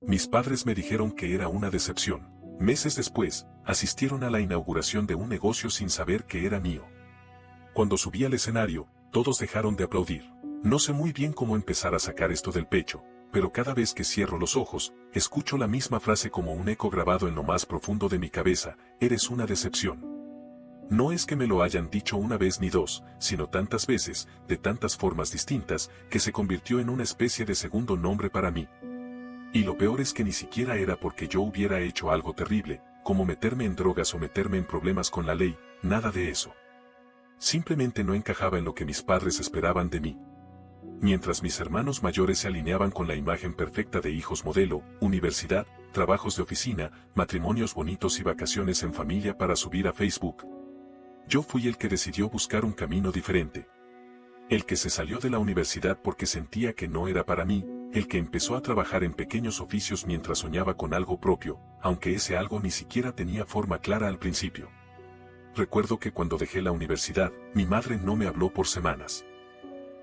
Mis padres me dijeron que era una decepción. Meses después, asistieron a la inauguración de un negocio sin saber que era mío. Cuando subí al escenario, todos dejaron de aplaudir. No sé muy bien cómo empezar a sacar esto del pecho, pero cada vez que cierro los ojos, escucho la misma frase como un eco grabado en lo más profundo de mi cabeza: eres una decepción. No es que me lo hayan dicho una vez ni dos, sino tantas veces, de tantas formas distintas, que se convirtió en una especie de segundo nombre para mí. Y lo peor es que ni siquiera era porque yo hubiera hecho algo terrible, como meterme en drogas o meterme en problemas con la ley, nada de eso. Simplemente no encajaba en lo que mis padres esperaban de mí. Mientras mis hermanos mayores se alineaban con la imagen perfecta de hijos modelo, universidad, trabajos de oficina, matrimonios bonitos y vacaciones en familia para subir a Facebook, yo fui el que decidió buscar un camino diferente. El que se salió de la universidad porque sentía que no era para mí, el que empezó a trabajar en pequeños oficios mientras soñaba con algo propio, aunque ese algo ni siquiera tenía forma clara al principio. Recuerdo que cuando dejé la universidad, mi madre no me habló por semanas.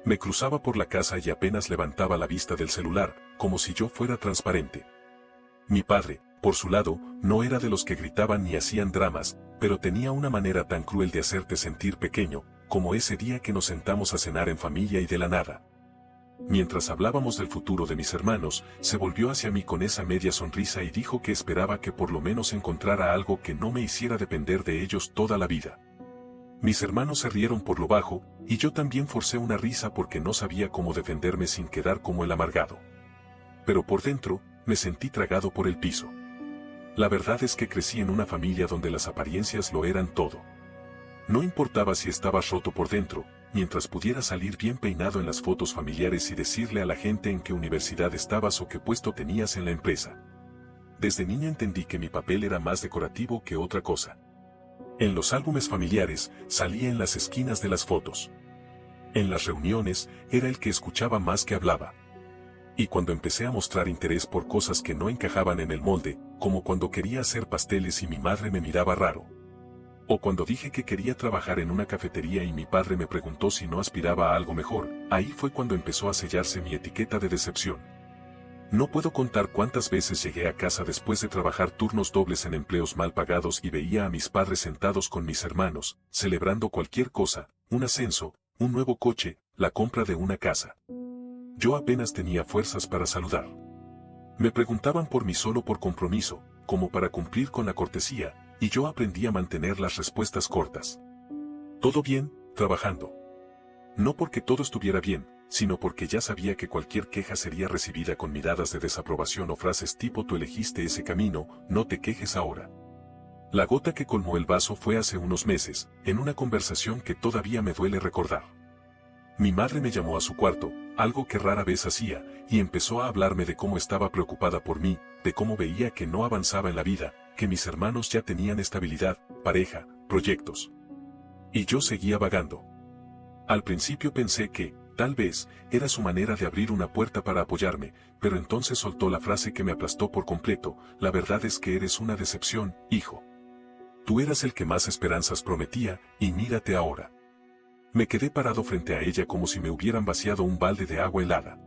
Me cruzaba por la casa y apenas levantaba la vista del celular, como si yo fuera transparente. Mi padre, por su lado, no era de los que gritaban ni hacían dramas, pero tenía una manera tan cruel de hacerte sentir pequeño, como ese día que nos sentamos a cenar en familia y de la nada. Mientras hablábamos del futuro de mis hermanos, se volvió hacia mí con esa media sonrisa y dijo que esperaba que por lo menos encontrara algo que no me hiciera depender de ellos toda la vida. Mis hermanos se rieron por lo bajo, y yo también forcé una risa porque no sabía cómo defenderme sin quedar como el amargado. Pero por dentro, me sentí tragado por el piso. La verdad es que crecí en una familia donde las apariencias lo eran todo. No importaba si estabas roto por dentro, mientras pudieras salir bien peinado en las fotos familiares y decirle a la gente en qué universidad estabas o qué puesto tenías en la empresa. Desde niña entendí que mi papel era más decorativo que otra cosa. En los álbumes familiares, salía en las esquinas de las fotos. En las reuniones, era el que escuchaba más que hablaba. Y cuando empecé a mostrar interés por cosas que no encajaban en el molde, como cuando quería hacer pasteles y mi madre me miraba raro. O cuando dije que quería trabajar en una cafetería y mi padre me preguntó si no aspiraba a algo mejor, ahí fue cuando empezó a sellarse mi etiqueta de decepción. No puedo contar cuántas veces llegué a casa después de trabajar turnos dobles en empleos mal pagados y veía a mis padres sentados con mis hermanos, celebrando cualquier cosa, un ascenso, un nuevo coche, la compra de una casa. Yo apenas tenía fuerzas para saludar. Me preguntaban por mí solo por compromiso, como para cumplir con la cortesía, y yo aprendí a mantener las respuestas cortas. Todo bien, trabajando. No porque todo estuviera bien, sino porque ya sabía que cualquier queja sería recibida con miradas de desaprobación o frases tipo tú elegiste ese camino, no te quejes ahora. La gota que colmó el vaso fue hace unos meses, en una conversación que todavía me duele recordar. Mi madre me llamó a su cuarto, algo que rara vez hacía, y empezó a hablarme de cómo estaba preocupada por mí, de cómo veía que no avanzaba en la vida, que mis hermanos ya tenían estabilidad, pareja, proyectos. Y yo seguía vagando. Al principio pensé que, tal vez, era su manera de abrir una puerta para apoyarme, pero entonces soltó la frase que me aplastó por completo: la verdad es que eres una decepción, hijo. Tú eras el que más esperanzas prometía, y mírate ahora. Me quedé parado frente a ella como si me hubieran vaciado un balde de agua helada.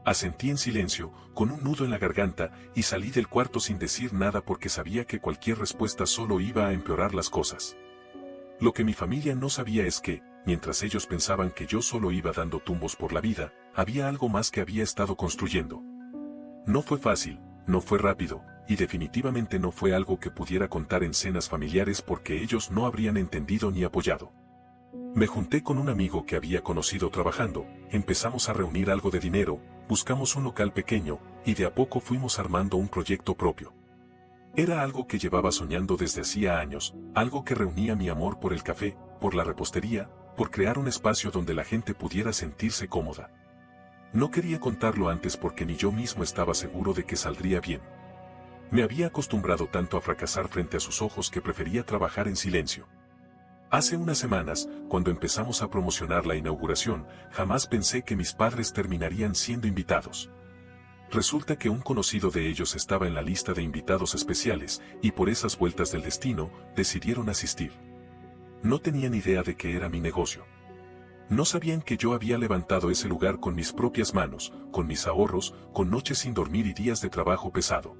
Asentí en silencio, con un nudo en la garganta, y salí del cuarto sin decir nada porque sabía que cualquier respuesta solo iba a empeorar las cosas. Lo que mi familia no sabía es que, mientras ellos pensaban que yo solo iba dando tumbos por la vida, había algo más que había estado construyendo. No fue fácil, no fue rápido, y definitivamente no fue algo que pudiera contar en cenas familiares porque ellos no habrían entendido ni apoyado. Me junté con un amigo que había conocido trabajando, empezamos a reunir algo de dinero, buscamos un local pequeño, y de a poco fuimos armando un proyecto propio. Era algo que llevaba soñando desde hacía años, algo que reunía mi amor por el café, por la repostería, por crear un espacio donde la gente pudiera sentirse cómoda. No quería contarlo antes porque ni yo mismo estaba seguro de que saldría bien. Me había acostumbrado tanto a fracasar frente a sus ojos que prefería trabajar en silencio. Hace unas semanas, cuando empezamos a promocionar la inauguración, jamás pensé que mis padres terminarían siendo invitados. Resulta que un conocido de ellos estaba en la lista de invitados especiales, y por esas vueltas del destino, decidieron asistir. No tenían idea de que era mi negocio. No sabían que yo había levantado ese lugar con mis propias manos, con mis ahorros, con noches sin dormir y días de trabajo pesado.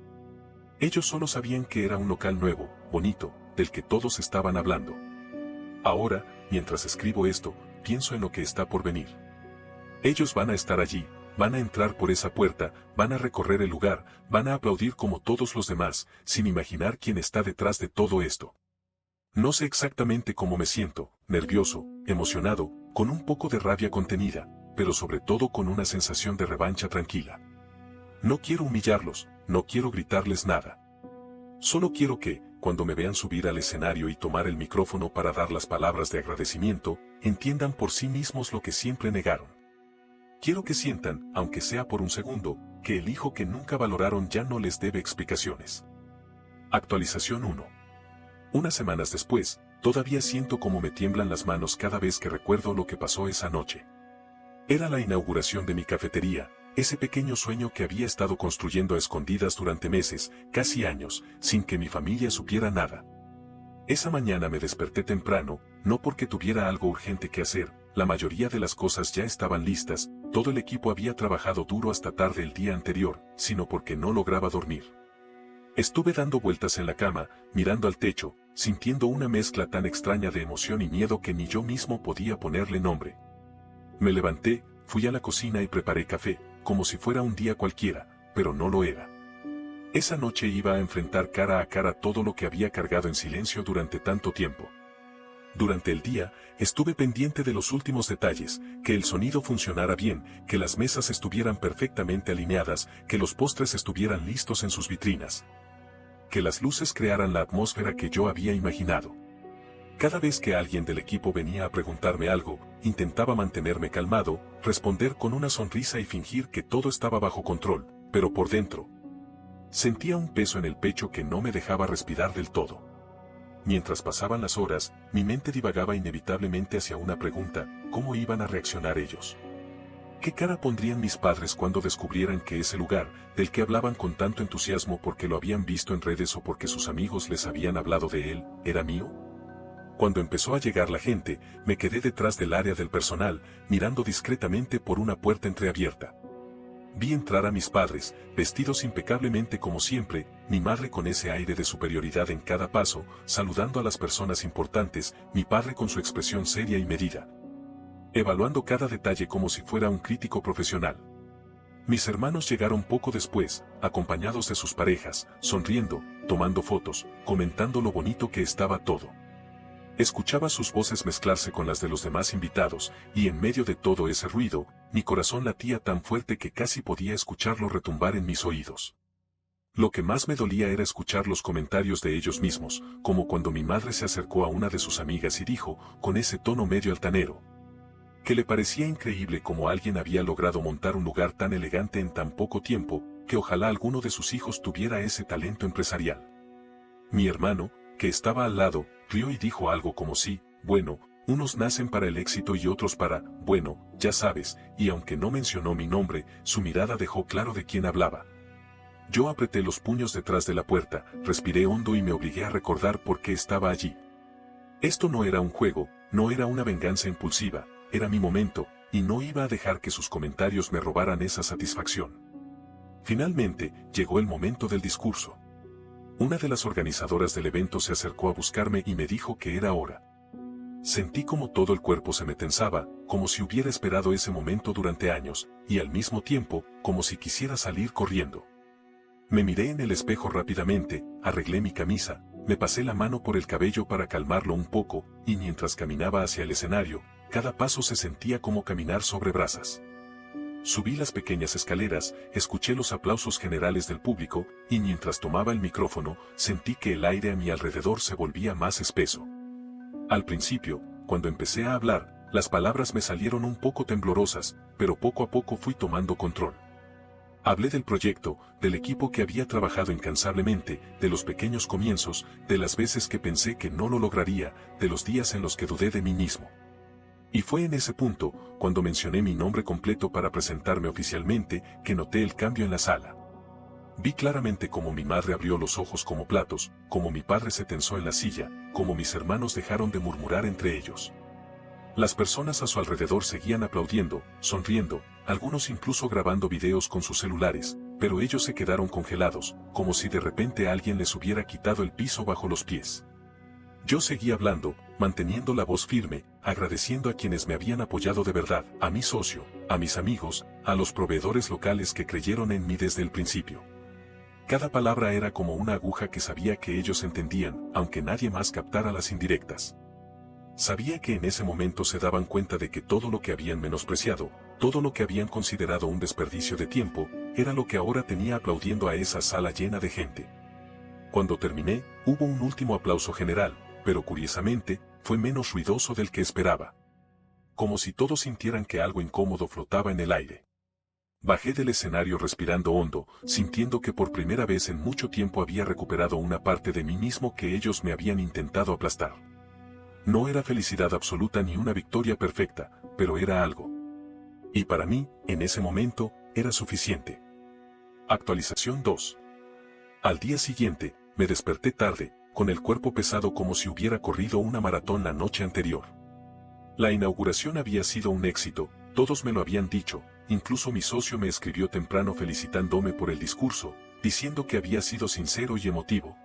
Ellos solo sabían que era un local nuevo, bonito, del que todos estaban hablando. Ahora, mientras escribo esto, pienso en lo que está por venir. Ellos van a estar allí, van a entrar por esa puerta, van a recorrer el lugar, van a aplaudir como todos los demás, sin imaginar quién está detrás de todo esto. No sé exactamente cómo me siento, nervioso, emocionado, con un poco de rabia contenida, pero sobre todo con una sensación de revancha tranquila. No quiero humillarlos, no quiero gritarles nada. Solo quiero que, cuando me vean subir al escenario y tomar el micrófono para dar las palabras de agradecimiento, entiendan por sí mismos lo que siempre negaron. Quiero que sientan, aunque sea por un segundo, que el hijo que nunca valoraron ya no les debe explicaciones. Actualización 1. Unas semanas después, todavía siento cómo me tiemblan las manos cada vez que recuerdo lo que pasó esa noche. Era la inauguración de mi cafetería, ese pequeño sueño que había estado construyendo a escondidas durante meses, casi años, sin que mi familia supiera nada. Esa mañana me desperté temprano, no porque tuviera algo urgente que hacer, la mayoría de las cosas ya estaban listas, todo el equipo había trabajado duro hasta tarde el día anterior, sino porque no lograba dormir. Estuve dando vueltas en la cama, mirando al techo, sintiendo una mezcla tan extraña de emoción y miedo que ni yo mismo podía ponerle nombre. Me levanté, fui a la cocina y preparé café, como si fuera un día cualquiera, pero no lo era. Esa noche iba a enfrentar cara a cara todo lo que había cargado en silencio durante tanto tiempo. Durante el día, estuve pendiente de los últimos detalles, que el sonido funcionara bien, que las mesas estuvieran perfectamente alineadas, que los postres estuvieran listos en sus vitrinas, que las luces crearan la atmósfera que yo había imaginado. Cada vez que alguien del equipo venía a preguntarme algo, intentaba mantenerme calmado, responder con una sonrisa y fingir que todo estaba bajo control, pero por dentro sentía un peso en el pecho que no me dejaba respirar del todo. Mientras pasaban las horas, mi mente divagaba inevitablemente hacia una pregunta: ¿cómo iban a reaccionar ellos? ¿Qué cara pondrían mis padres cuando descubrieran que ese lugar, del que hablaban con tanto entusiasmo porque lo habían visto en redes o porque sus amigos les habían hablado de él, era mío? Cuando empezó a llegar la gente, me quedé detrás del área del personal, mirando discretamente por una puerta entreabierta. Vi entrar a mis padres, vestidos impecablemente como siempre, mi madre con ese aire de superioridad en cada paso, saludando a las personas importantes, mi padre con su expresión seria y medida, evaluando cada detalle como si fuera un crítico profesional. Mis hermanos llegaron poco después, acompañados de sus parejas, sonriendo, tomando fotos, comentando lo bonito que estaba todo. Escuchaba sus voces mezclarse con las de los demás invitados, y en medio de todo ese ruido, mi corazón latía tan fuerte que casi podía escucharlo retumbar en mis oídos. Lo que más me dolía era escuchar los comentarios de ellos mismos, como cuando mi madre se acercó a una de sus amigas y dijo, con ese tono medio altanero, que le parecía increíble cómo alguien había logrado montar un lugar tan elegante en tan poco tiempo, que ojalá alguno de sus hijos tuviera ese talento empresarial. Mi hermano, que estaba al lado, rió y dijo algo como si, bueno, unos nacen para el éxito y otros para, bueno, ya sabes, y aunque no mencionó mi nombre, su mirada dejó claro de quién hablaba. Yo apreté los puños detrás de la puerta, respiré hondo y me obligué a recordar por qué estaba allí. Esto no era un juego, no era una venganza impulsiva, era mi momento, y no iba a dejar que sus comentarios me robaran esa satisfacción. Finalmente, llegó el momento del discurso. Una de las organizadoras del evento se acercó a buscarme y me dijo que era hora. Sentí como todo el cuerpo se me tensaba, como si hubiera esperado ese momento durante años, y al mismo tiempo, como si quisiera salir corriendo. Me miré en el espejo rápidamente, arreglé mi camisa, me pasé la mano por el cabello para calmarlo un poco, y mientras caminaba hacia el escenario, cada paso se sentía como caminar sobre brasas. Subí las pequeñas escaleras, escuché los aplausos generales del público, y mientras tomaba el micrófono, sentí que el aire a mi alrededor se volvía más espeso. Al principio, cuando empecé a hablar, las palabras me salieron un poco temblorosas, pero poco a poco fui tomando control. Hablé del proyecto, del equipo que había trabajado incansablemente, de los pequeños comienzos, de las veces que pensé que no lo lograría, de los días en los que dudé de mí mismo. Y fue en ese punto, cuando mencioné mi nombre completo para presentarme oficialmente, que noté el cambio en la sala. Vi claramente cómo mi madre abrió los ojos como platos, cómo mi padre se tensó en la silla, cómo mis hermanos dejaron de murmurar entre ellos. Las personas a su alrededor seguían aplaudiendo, sonriendo, algunos incluso grabando videos con sus celulares, pero ellos se quedaron congelados, como si de repente alguien les hubiera quitado el piso bajo los pies. Yo seguí hablando, manteniendo la voz firme, agradeciendo a quienes me habían apoyado de verdad, a mi socio, a mis amigos, a los proveedores locales que creyeron en mí desde el principio. Cada palabra era como una aguja que sabía que ellos entendían, aunque nadie más captara las indirectas. Sabía que en ese momento se daban cuenta de que todo lo que habían menospreciado, todo lo que habían considerado un desperdicio de tiempo, era lo que ahora tenía aplaudiendo a esa sala llena de gente. Cuando terminé, hubo un último aplauso general, pero curiosamente, fue menos ruidoso del que esperaba. Como si todos sintieran que algo incómodo flotaba en el aire. Bajé del escenario respirando hondo, sintiendo que por primera vez en mucho tiempo había recuperado una parte de mí mismo que ellos me habían intentado aplastar. No era felicidad absoluta ni una victoria perfecta, pero era algo. Y para mí, en ese momento, era suficiente. Actualización 2. Al día siguiente, me desperté tarde, con el cuerpo pesado como si hubiera corrido una maratón la noche anterior. La inauguración había sido un éxito, todos me lo habían dicho, incluso mi socio me escribió temprano felicitándome por el discurso, diciendo que había sido sincero y emotivo.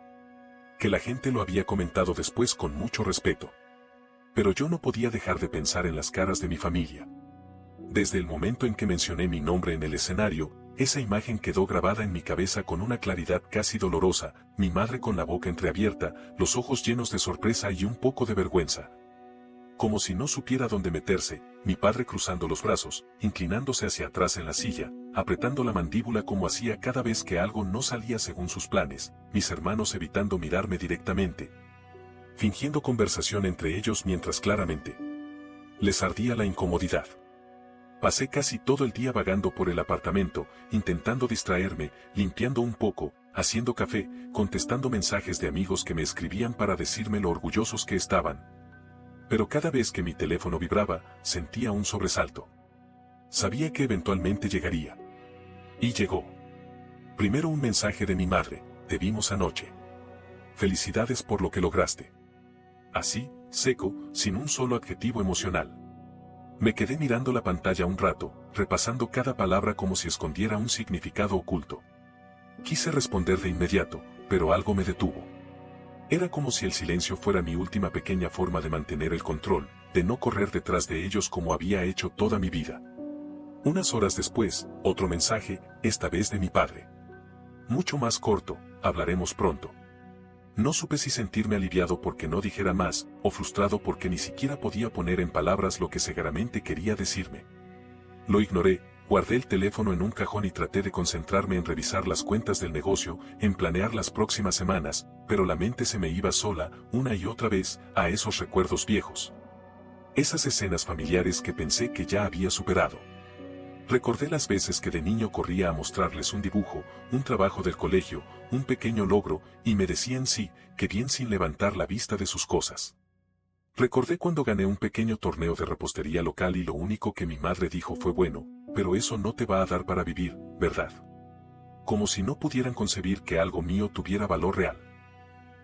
Que la gente lo había comentado después con mucho respeto. Pero yo no podía dejar de pensar en las caras de mi familia. Desde el momento en que mencioné mi nombre en el escenario, esa imagen quedó grabada en mi cabeza con una claridad casi dolorosa, mi madre con la boca entreabierta, los ojos llenos de sorpresa y un poco de vergüenza. Como si no supiera dónde meterse, mi padre cruzando los brazos, inclinándose hacia atrás en la silla, apretando la mandíbula como hacía cada vez que algo no salía según sus planes, mis hermanos evitando mirarme directamente, fingiendo conversación entre ellos mientras claramente les ardía la incomodidad. Pasé casi todo el día vagando por el apartamento, intentando distraerme, limpiando un poco, haciendo café, contestando mensajes de amigos que me escribían para decirme lo orgullosos que estaban. Pero cada vez que mi teléfono vibraba, sentía un sobresalto. Sabía que eventualmente llegaría. Y llegó. Primero un mensaje de mi madre: te vimos anoche. Felicidades por lo que lograste. Así, seco, sin un solo adjetivo emocional. Me quedé mirando la pantalla un rato, repasando cada palabra como si escondiera un significado oculto. Quise responder de inmediato, pero algo me detuvo. Era como si el silencio fuera mi última pequeña forma de mantener el control, de no correr detrás de ellos como había hecho toda mi vida. Unas horas después, otro mensaje, esta vez de mi padre. Mucho más corto: hablaremos pronto. No supe si sentirme aliviado porque no dijera más, o frustrado porque ni siquiera podía poner en palabras lo que seguramente quería decirme. Lo ignoré, guardé el teléfono en un cajón y traté de concentrarme en revisar las cuentas del negocio, en planear las próximas semanas, pero la mente se me iba sola, una y otra vez, a esos recuerdos viejos. Esas escenas familiares que pensé que ya había superado. Recordé las veces que de niño corría a mostrarles un dibujo, un trabajo del colegio, un pequeño logro, y me decían sí, que bien sin levantar la vista de sus cosas. Recordé cuando gané un pequeño torneo de repostería local y lo único que mi madre dijo fue: bueno, pero eso no te va a dar para vivir, ¿verdad? Como si no pudieran concebir que algo mío tuviera valor real.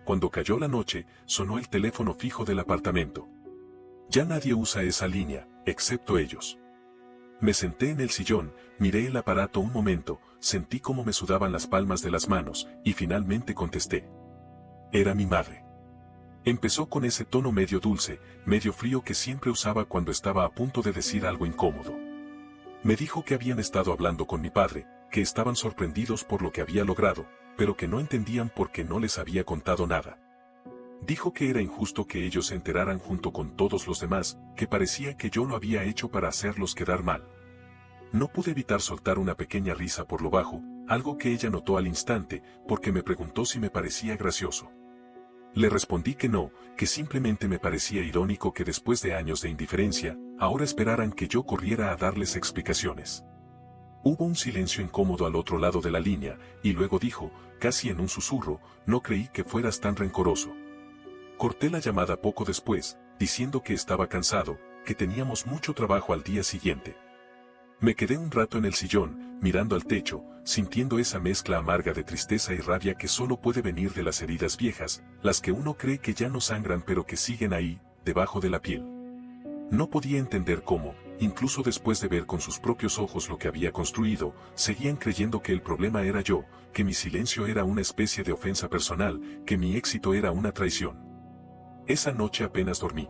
Cuando cayó la noche, sonó el teléfono fijo del apartamento. Ya nadie usa esa línea, excepto ellos. Me senté en el sillón, miré el aparato un momento, sentí cómo me sudaban las palmas de las manos, y finalmente contesté. Era mi madre. Empezó con ese tono medio dulce, medio frío que siempre usaba cuando estaba a punto de decir algo incómodo. Me dijo que habían estado hablando con mi padre, que estaban sorprendidos por lo que había logrado, pero que no entendían por qué no les había contado nada. Dijo que era injusto que ellos se enteraran junto con todos los demás, que parecía que yo lo había hecho para hacerlos quedar mal. No pude evitar soltar una pequeña risa por lo bajo, algo que ella notó al instante, porque me preguntó si me parecía gracioso. Le respondí que no, que simplemente me parecía irónico que después de años de indiferencia, ahora esperaran que yo corriera a darles explicaciones. Hubo un silencio incómodo al otro lado de la línea, y luego dijo, casi en un susurro: no creí que fueras tan rencoroso. Corté la llamada poco después, diciendo que estaba cansado, que teníamos mucho trabajo al día siguiente. Me quedé un rato en el sillón, mirando al techo, sintiendo esa mezcla amarga de tristeza y rabia que solo puede venir de las heridas viejas, las que uno cree que ya no sangran pero que siguen ahí, debajo de la piel. No podía entender cómo, incluso después de ver con sus propios ojos lo que había construido, seguían creyendo que el problema era yo, que mi silencio era una especie de ofensa personal, que mi éxito era una traición. Esa noche apenas dormí.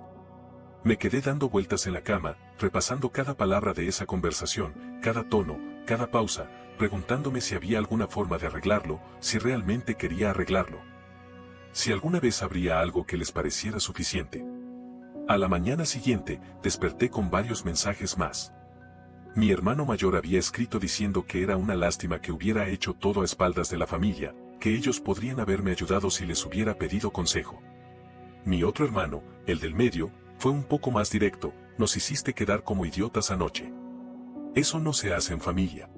Me quedé dando vueltas en la cama, repasando cada palabra de esa conversación, cada tono, cada pausa, preguntándome si había alguna forma de arreglarlo, si realmente quería arreglarlo. Si alguna vez habría algo que les pareciera suficiente. A la mañana siguiente, desperté con varios mensajes más. Mi hermano mayor había escrito diciendo que era una lástima que hubiera hecho todo a espaldas de la familia, que ellos podrían haberme ayudado si les hubiera pedido consejo. Mi otro hermano, el del medio, fue un poco más directo: nos hiciste quedar como idiotas anoche. Eso no se hace en familia.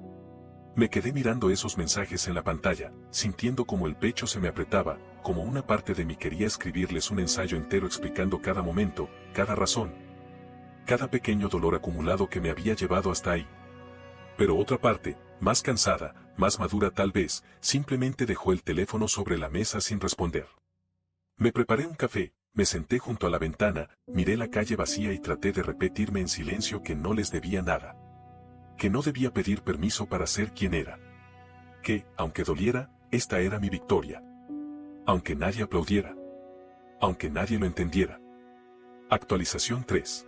Me quedé mirando esos mensajes en la pantalla, sintiendo como el pecho se me apretaba, como una parte de mí quería escribirles un ensayo entero explicando cada momento, cada razón, cada pequeño dolor acumulado que me había llevado hasta ahí. Pero otra parte, más cansada, más madura tal vez, simplemente dejó el teléfono sobre la mesa sin responder. Me preparé un café, me senté junto a la ventana, miré la calle vacía y traté de repetirme en silencio que no les debía nada. Que no debía pedir permiso para ser quien era. Que, aunque doliera, esta era mi victoria. Aunque nadie aplaudiera. Aunque nadie lo entendiera. Actualización 3.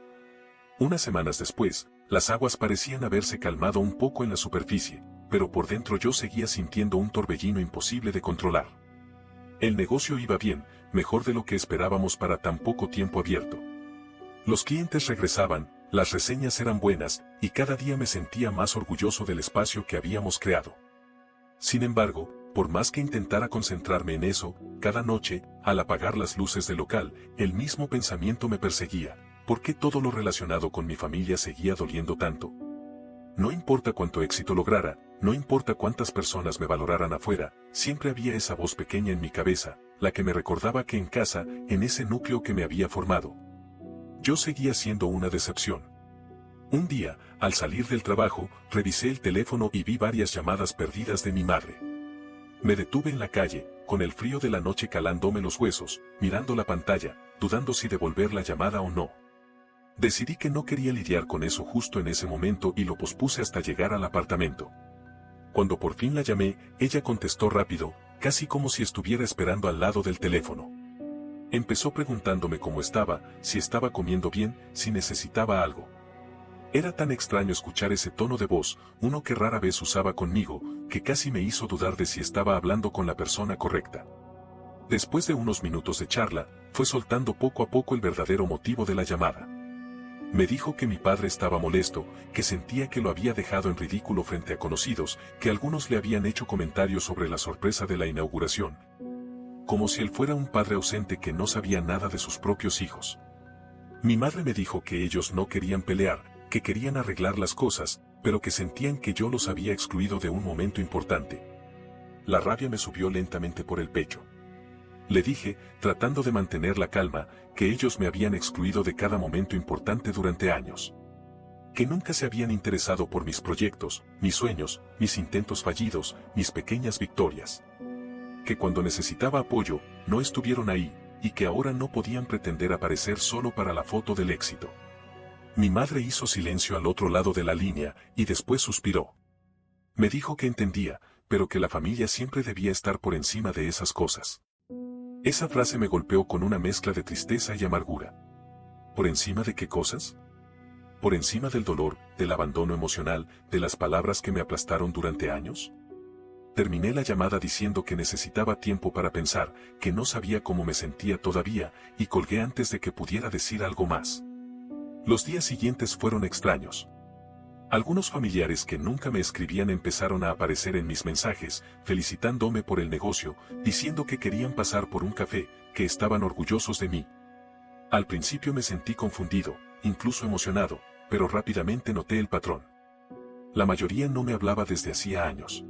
Unas semanas después, las aguas parecían haberse calmado un poco en la superficie, pero por dentro yo seguía sintiendo un torbellino imposible de controlar. El negocio iba bien, mejor de lo que esperábamos para tan poco tiempo abierto. Los clientes regresaban, las reseñas eran buenas, y cada día me sentía más orgulloso del espacio que habíamos creado. Sin embargo, por más que intentara concentrarme en eso, cada noche, al apagar las luces del local, el mismo pensamiento me perseguía: ¿por qué todo lo relacionado con mi familia seguía doliendo tanto? No importa cuánto éxito lograra, no importa cuántas personas me valoraran afuera, siempre había esa voz pequeña en mi cabeza, la que me recordaba que en casa, en ese núcleo que me había formado, yo seguía siendo una decepción. Un día, al salir del trabajo, revisé el teléfono y vi varias llamadas perdidas de mi madre. Me detuve en la calle, con el frío de la noche calándome los huesos, mirando la pantalla, dudando si devolver la llamada o no. Decidí que no quería lidiar con eso justo en ese momento y lo pospuse hasta llegar al apartamento. Cuando por fin la llamé, ella contestó rápido, casi como si estuviera esperando al lado del teléfono. Empezó preguntándome cómo estaba, si estaba comiendo bien, si necesitaba algo. Era tan extraño escuchar ese tono de voz, uno que rara vez usaba conmigo, que casi me hizo dudar de si estaba hablando con la persona correcta. Después de unos minutos de charla, fue soltando poco a poco el verdadero motivo de la llamada. Me dijo que mi padre estaba molesto, que sentía que lo había dejado en ridículo frente a conocidos, que algunos le habían hecho comentarios sobre la sorpresa de la inauguración. Como si él fuera un padre ausente que no sabía nada de sus propios hijos. Mi madre me dijo que ellos no querían pelear, que querían arreglar las cosas, pero que sentían que yo los había excluido de un momento importante. La rabia me subió lentamente por el pecho. Le dije, tratando de mantener la calma, que ellos me habían excluido de cada momento importante durante años. Que nunca se habían interesado por mis proyectos, mis sueños, mis intentos fallidos, mis pequeñas victorias. Que cuando necesitaba apoyo, no estuvieron ahí, y que ahora no podían pretender aparecer solo para la foto del éxito. Mi madre hizo silencio al otro lado de la línea, y después suspiró. Me dijo que entendía, pero que la familia siempre debía estar por encima de esas cosas. Esa frase me golpeó con una mezcla de tristeza y amargura. ¿Por encima de qué cosas? ¿Por encima del dolor, del abandono emocional, de las palabras que me aplastaron durante años? Terminé la llamada diciendo que necesitaba tiempo para pensar, que no sabía cómo me sentía todavía, y colgué antes de que pudiera decir algo más. Los días siguientes fueron extraños. Algunos familiares que nunca me escribían empezaron a aparecer en mis mensajes, felicitándome por el negocio, diciendo que querían pasar por un café, que estaban orgullosos de mí. Al principio me sentí confundido, incluso emocionado, pero rápidamente noté el patrón. La mayoría no me hablaba desde hacía años.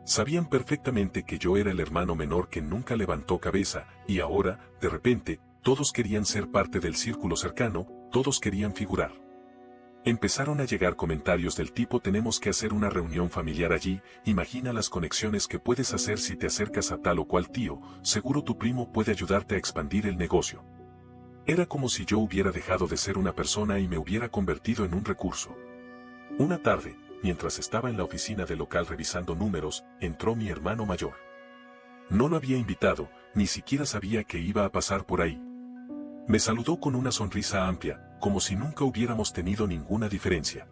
Sabían perfectamente que yo era el hermano menor que nunca levantó cabeza, y ahora, de repente, todos querían ser parte del círculo cercano, todos querían figurar. Empezaron a llegar comentarios del tipo: tenemos que hacer una reunión familiar allí, imagina las conexiones que puedes hacer si te acercas a tal o cual tío, seguro tu primo puede ayudarte a expandir el negocio. Era como si yo hubiera dejado de ser una persona y me hubiera convertido en un recurso. Una tarde, mientras estaba en la oficina del local revisando números, entró mi hermano mayor. No lo había invitado, ni siquiera sabía que iba a pasar por ahí. Me saludó con una sonrisa amplia, como si nunca hubiéramos tenido ninguna diferencia.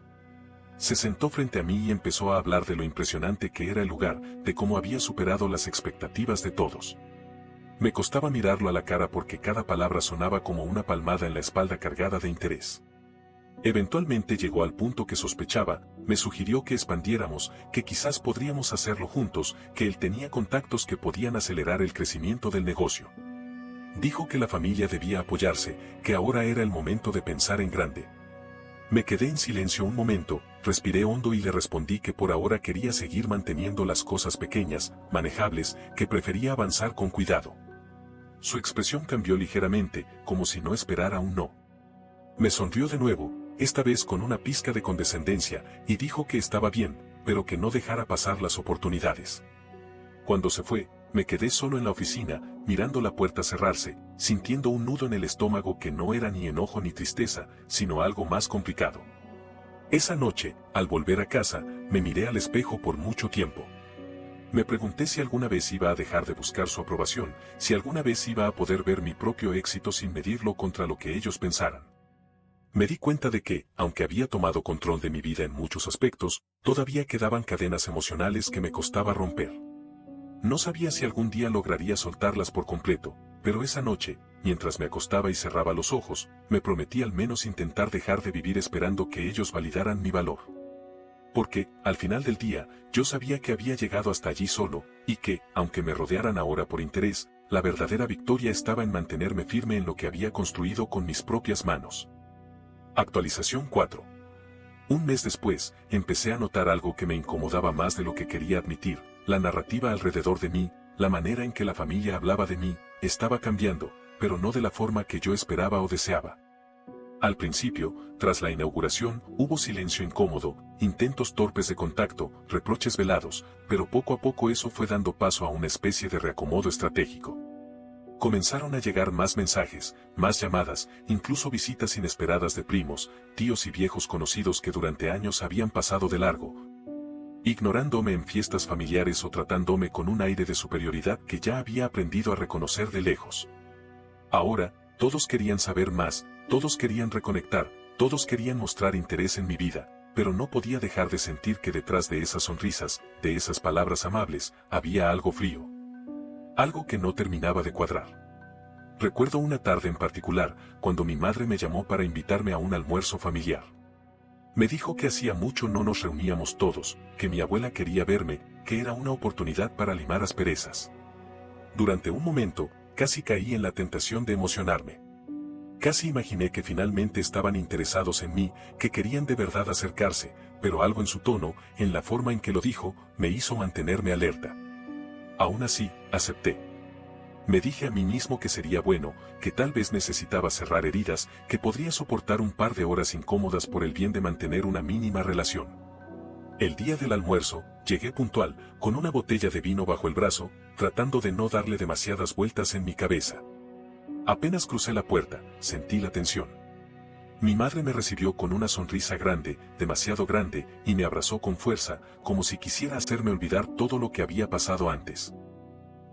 Se sentó frente a mí y empezó a hablar de lo impresionante que era el lugar, de cómo había superado las expectativas de todos. Me costaba mirarlo a la cara porque cada palabra sonaba como una palmada en la espalda cargada de interés. Eventualmente llegó al punto que sospechaba, me sugirió que expandiéramos, que quizás podríamos hacerlo juntos, que él tenía contactos que podían acelerar el crecimiento del negocio. Dijo que la familia debía apoyarse, que ahora era el momento de pensar en grande. Me quedé en silencio un momento, respiré hondo y le respondí que por ahora quería seguir manteniendo las cosas pequeñas, manejables, que prefería avanzar con cuidado. Su expresión cambió ligeramente, como si no esperara un no. Me sonrió de nuevo, esta vez con una pizca de condescendencia, y dijo que estaba bien, pero que no dejara pasar las oportunidades. Cuando se fue, me quedé solo en la oficina, mirando la puerta cerrarse, sintiendo un nudo en el estómago que no era ni enojo ni tristeza, sino algo más complicado. Esa noche, al volver a casa, me miré al espejo por mucho tiempo. Me pregunté si alguna vez iba a dejar de buscar su aprobación, si alguna vez iba a poder ver mi propio éxito sin medirlo contra lo que ellos pensaran. Me di cuenta de que, aunque había tomado control de mi vida en muchos aspectos, todavía quedaban cadenas emocionales que me costaba romper. No sabía si algún día lograría soltarlas por completo, pero esa noche, mientras me acostaba y cerraba los ojos, me prometí al menos intentar dejar de vivir esperando que ellos validaran mi valor. Porque, al final del día, yo sabía que había llegado hasta allí solo, y que, aunque me rodearan ahora por interés, la verdadera victoria estaba en mantenerme firme en lo que había construido con mis propias manos. Actualización 4. Un mes después, empecé a notar algo que me incomodaba más de lo que quería admitir. La narrativa alrededor de mí, la manera en que la familia hablaba de mí, estaba cambiando, pero no de la forma que yo esperaba o deseaba. Al principio, tras la inauguración, hubo silencio incómodo, intentos torpes de contacto, reproches velados, pero poco a poco eso fue dando paso a una especie de reacomodo estratégico. Comenzaron a llegar más mensajes, más llamadas, incluso visitas inesperadas de primos, tíos y viejos conocidos que durante años habían pasado de largo, ignorándome en fiestas familiares o tratándome con un aire de superioridad que ya había aprendido a reconocer de lejos. Ahora, todos querían saber más, todos querían reconectar, todos querían mostrar interés en mi vida, pero no podía dejar de sentir que detrás de esas sonrisas, de esas palabras amables, había algo frío. Algo que no terminaba de cuadrar. Recuerdo una tarde en particular, cuando mi madre me llamó para invitarme a un almuerzo familiar. Me dijo que hacía mucho no nos reuníamos todos, que mi abuela quería verme, que era una oportunidad para limar asperezas. Durante un momento, casi caí en la tentación de emocionarme. Casi imaginé que finalmente estaban interesados en mí, que querían de verdad acercarse, pero algo en su tono, en la forma en que lo dijo, me hizo mantenerme alerta. Aún así, acepté. Me dije a mí mismo que sería bueno, que tal vez necesitaba cerrar heridas, que podría soportar un par de horas incómodas por el bien de mantener una mínima relación. El día del almuerzo, llegué puntual, con una botella de vino bajo el brazo, tratando de no darle demasiadas vueltas en mi cabeza. Apenas crucé la puerta, sentí la tensión. Mi madre me recibió con una sonrisa grande, demasiado grande, y me abrazó con fuerza, como si quisiera hacerme olvidar todo lo que había pasado antes.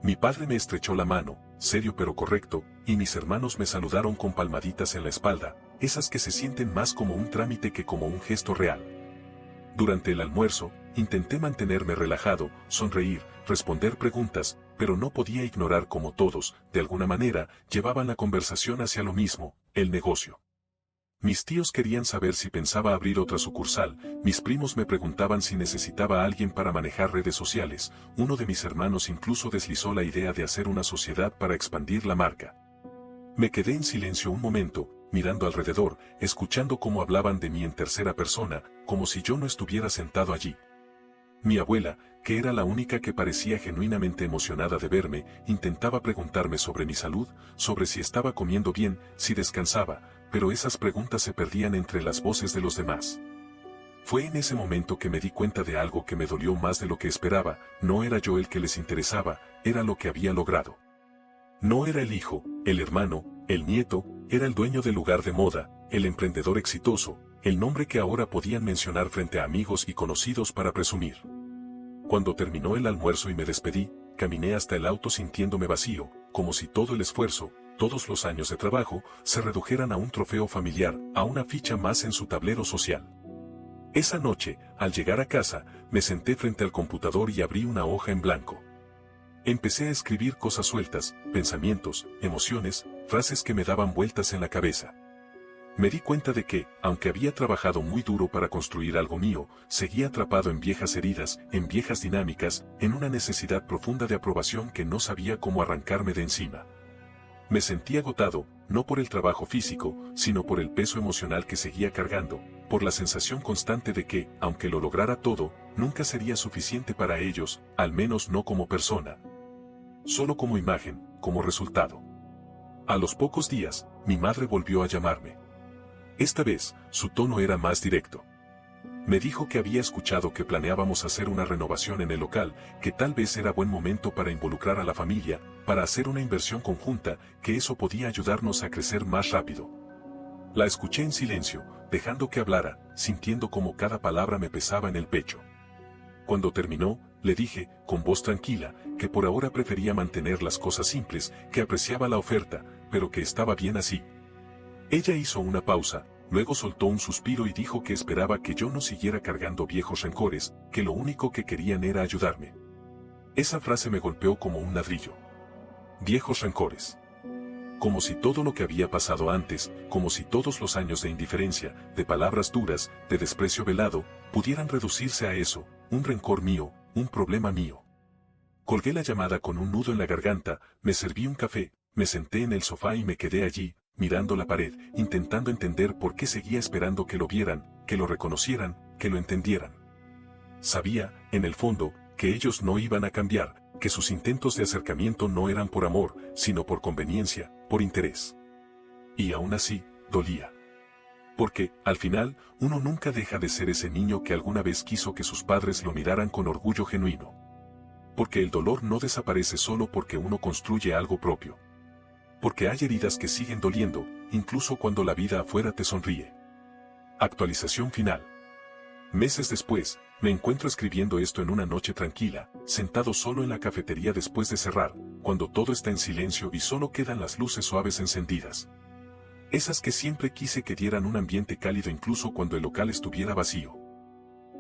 Mi padre me estrechó la mano, serio pero correcto, y mis hermanos me saludaron con palmaditas en la espalda, esas que se sienten más como un trámite que como un gesto real. Durante el almuerzo, intenté mantenerme relajado, sonreír, responder preguntas, pero no podía ignorar cómo todos, de alguna manera, llevaban la conversación hacia lo mismo, el negocio. Mis tíos querían saber si pensaba abrir otra sucursal, mis primos me preguntaban si necesitaba a alguien para manejar redes sociales, uno de mis hermanos incluso deslizó la idea de hacer una sociedad para expandir la marca. Me quedé en silencio un momento, mirando alrededor, escuchando cómo hablaban de mí en tercera persona, como si yo no estuviera sentado allí. Mi abuela, que era la única que parecía genuinamente emocionada de verme, intentaba preguntarme sobre mi salud, sobre si estaba comiendo bien, si descansaba, pero esas preguntas se perdían entre las voces de los demás. Fue en ese momento que me di cuenta de algo que me dolió más de lo que esperaba, no era yo el que les interesaba, era lo que había logrado. No era el hijo, el hermano, el nieto, Era el dueño del lugar de moda, el emprendedor exitoso, el nombre que ahora podían mencionar frente a amigos y conocidos para presumir. Cuando terminó el almuerzo y me despedí, caminé hasta el auto sintiéndome vacío, como si todo el esfuerzo, todos los años de trabajo, se redujeran a un trofeo familiar, a una ficha más en su tablero social. Esa noche, al llegar a casa, me senté frente al computador y abrí una hoja en blanco. Empecé a escribir cosas sueltas, pensamientos, emociones, frases que me daban vueltas en la cabeza. Me di cuenta de que, aunque había trabajado muy duro para construir algo mío, seguía atrapado en viejas heridas, en viejas dinámicas, en una necesidad profunda de aprobación que no sabía cómo arrancarme de encima. Me sentí agotado, no por el trabajo físico, sino por el peso emocional que seguía cargando, por la sensación constante de que, aunque lo lograra todo, nunca sería suficiente para ellos, al menos no como persona. Solo como imagen, como resultado. A los pocos días, mi madre volvió a llamarme. Esta vez, su tono era más directo. Me dijo que había escuchado que planeábamos hacer una renovación en el local, que tal vez era buen momento para involucrar a la familia, para hacer una inversión conjunta, que eso podía ayudarnos a crecer más rápido. La escuché en silencio, dejando que hablara, sintiendo como cada palabra me pesaba en el pecho. Cuando terminó, le dije, con voz tranquila, que por ahora prefería mantener las cosas simples, que apreciaba la oferta, pero que estaba bien así. Ella hizo una pausa, luego soltó un suspiro y dijo que esperaba que yo no siguiera cargando viejos rencores, que lo único que querían era ayudarme. Esa frase me golpeó como un ladrillo. Viejos rencores. Como si todo lo que había pasado antes, como si todos los años de indiferencia, de palabras duras, de desprecio velado, pudieran reducirse a eso, un rencor mío, un problema mío. Colgué la llamada con un nudo en la garganta, me serví un café, me senté en el sofá y me quedé allí, mirando la pared, intentando entender por qué seguía esperando que lo vieran, que lo reconocieran, que lo entendieran. Sabía, en el fondo, que ellos no iban a cambiar, que sus intentos de acercamiento no eran por amor, sino por conveniencia, por interés. Y aún así, dolía. Porque, al final, uno nunca deja de ser ese niño que alguna vez quiso que sus padres lo miraran con orgullo genuino. Porque el dolor no desaparece solo porque uno construye algo propio. Porque hay heridas que siguen doliendo, incluso cuando la vida afuera te sonríe. Actualización final. Meses después, me encuentro escribiendo esto en una noche tranquila, sentado solo en la cafetería después de cerrar, cuando todo está en silencio y solo quedan las luces suaves encendidas. Esas que siempre quise que dieran un ambiente cálido incluso cuando el local estuviera vacío.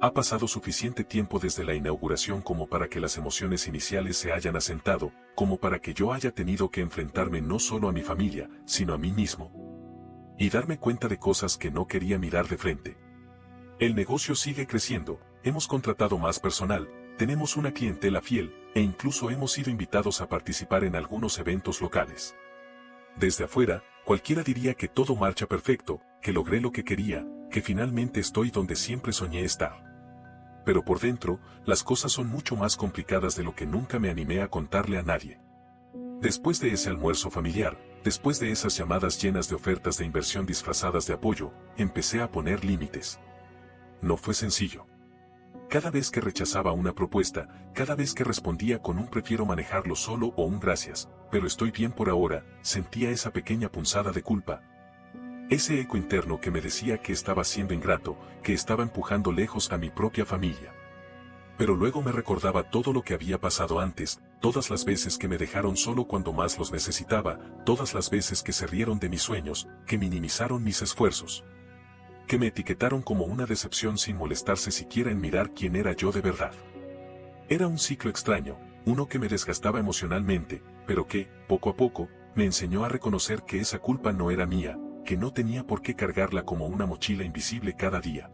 Ha pasado suficiente tiempo desde la inauguración como para que las emociones iniciales se hayan asentado, como para que yo haya tenido que enfrentarme no solo a mi familia, sino a mí mismo. Y darme cuenta de cosas que no quería mirar de frente. El negocio sigue creciendo, hemos contratado más personal, tenemos una clientela fiel, e incluso hemos sido invitados a participar en algunos eventos locales. Desde afuera, cualquiera diría que todo marcha perfecto, que logré lo que quería, que finalmente estoy donde siempre soñé estar. Pero por dentro, las cosas son mucho más complicadas de lo que nunca me animé a contarle a nadie. Después de ese almuerzo familiar, después de esas llamadas llenas de ofertas de inversión disfrazadas de apoyo, empecé a poner límites. No fue sencillo. Cada vez que rechazaba una propuesta, cada vez que respondía con un prefiero manejarlo solo o un gracias, pero estoy bien por ahora, sentía esa pequeña punzada de culpa. Ese eco interno que me decía que estaba siendo ingrato, que estaba empujando lejos a mi propia familia. Pero luego me recordaba todo lo que había pasado antes, todas las veces que me dejaron solo cuando más los necesitaba, todas las veces que se rieron de mis sueños, que minimizaron mis esfuerzos. Que me etiquetaron como una decepción sin molestarse siquiera en mirar quién era yo de verdad. Era un ciclo extraño, uno que me desgastaba emocionalmente, pero que, poco a poco, me enseñó a reconocer que esa culpa no era mía, que no tenía por qué cargarla como una mochila invisible cada día.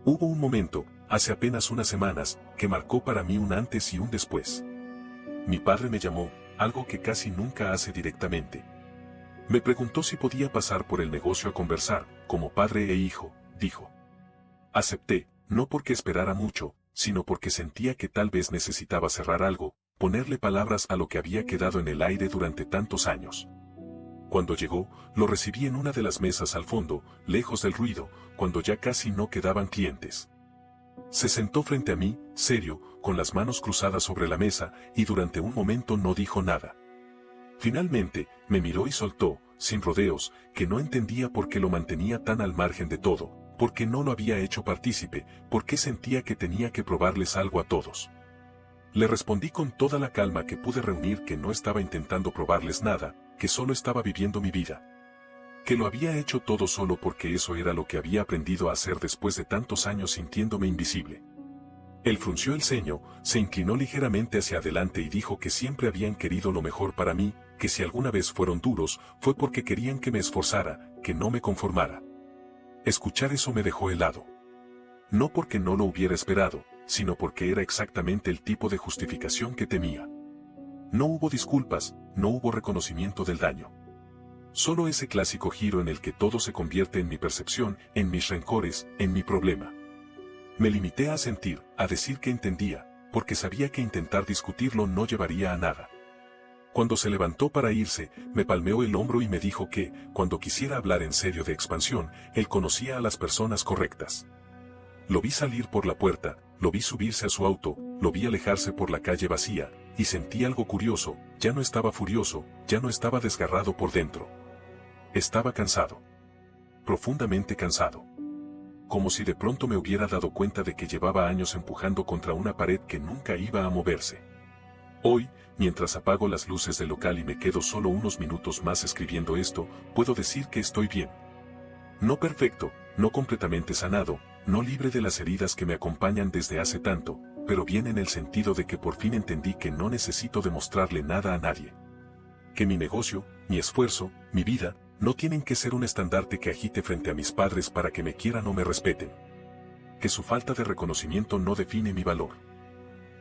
Hubo un momento, hace apenas unas semanas, que marcó para mí un antes y un después. Mi padre me llamó, algo que casi nunca hace directamente. Me preguntó si podía pasar por el negocio a conversar, como padre e hijo, dijo. Acepté, no porque esperara mucho, sino porque sentía que tal vez necesitaba cerrar algo, ponerle palabras a lo que había quedado en el aire durante tantos años. Cuando llegó, lo recibí en una de las mesas al fondo, lejos del ruido, cuando ya casi no quedaban clientes. Se sentó frente a mí, serio, con las manos cruzadas sobre la mesa, y durante un momento no dijo nada. Finalmente, me miró y soltó, sin rodeos, que no entendía por qué lo mantenía tan al margen de todo, por qué no lo había hecho partícipe, por qué sentía que tenía que probarles algo a todos. Le respondí con toda la calma que pude reunir que no estaba intentando probarles nada, que solo estaba viviendo mi vida. Que lo había hecho todo solo porque eso era lo que había aprendido a hacer después de tantos años sintiéndome invisible. Él frunció el ceño, se inclinó ligeramente hacia adelante y dijo que siempre habían querido lo mejor para mí, que si alguna vez fueron duros, fue porque querían que me esforzara, que no me conformara. Escuchar eso me dejó helado. No porque no lo hubiera esperado, sino porque era exactamente el tipo de justificación que temía. No hubo disculpas, no hubo reconocimiento del daño. Solo ese clásico giro en el que todo se convierte en mi percepción, en mis rencores, en mi problema. Me limité a sentir, a decir que entendía, porque sabía que intentar discutirlo no llevaría a nada. Cuando se levantó para irse, me palmeó el hombro y me dijo que, cuando quisiera hablar en serio de expansión, él conocía a las personas correctas. Lo vi salir por la puerta, lo vi subirse a su auto, lo vi alejarse por la calle vacía, y sentí algo curioso, ya no estaba furioso, ya no estaba desgarrado por dentro. Estaba cansado. Profundamente cansado. Como si de pronto me hubiera dado cuenta de que llevaba años empujando contra una pared que nunca iba a moverse. Hoy, mientras apago las luces del local y me quedo solo unos minutos más escribiendo esto, puedo decir que estoy bien. No perfecto, no completamente sanado, no libre de las heridas que me acompañan desde hace tanto, pero bien en el sentido de que por fin entendí que no necesito demostrarle nada a nadie. Que mi negocio, mi esfuerzo, mi vida, no tienen que ser un estandarte que agite frente a mis padres para que me quieran o me respeten. Que su falta de reconocimiento no define mi valor.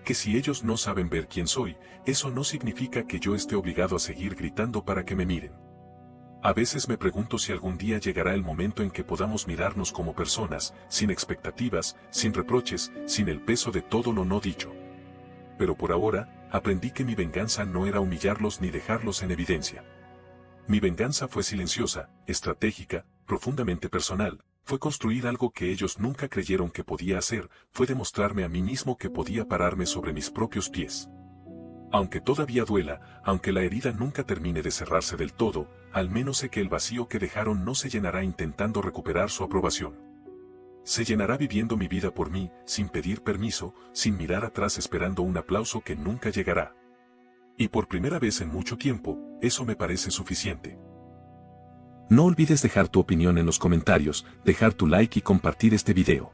Que si ellos no saben ver quién soy, eso no significa que yo esté obligado a seguir gritando para que me miren. A veces me pregunto si algún día llegará el momento en que podamos mirarnos como personas, sin expectativas, sin reproches, sin el peso de todo lo no dicho. Pero por ahora, aprendí que mi venganza no era humillarlos ni dejarlos en evidencia. Mi venganza fue silenciosa, estratégica, profundamente personal, fue construir algo que ellos nunca creyeron que podía hacer, fue demostrarme a mí mismo que podía pararme sobre mis propios pies. Aunque todavía duela, aunque la herida nunca termine de cerrarse del todo, al menos sé que el vacío que dejaron no se llenará intentando recuperar su aprobación. Se llenará viviendo mi vida por mí, sin pedir permiso, sin mirar atrás esperando un aplauso que nunca llegará. Y por primera vez en mucho tiempo, eso me parece suficiente. No olvides dejar tu opinión en los comentarios, dejar tu like y compartir este video.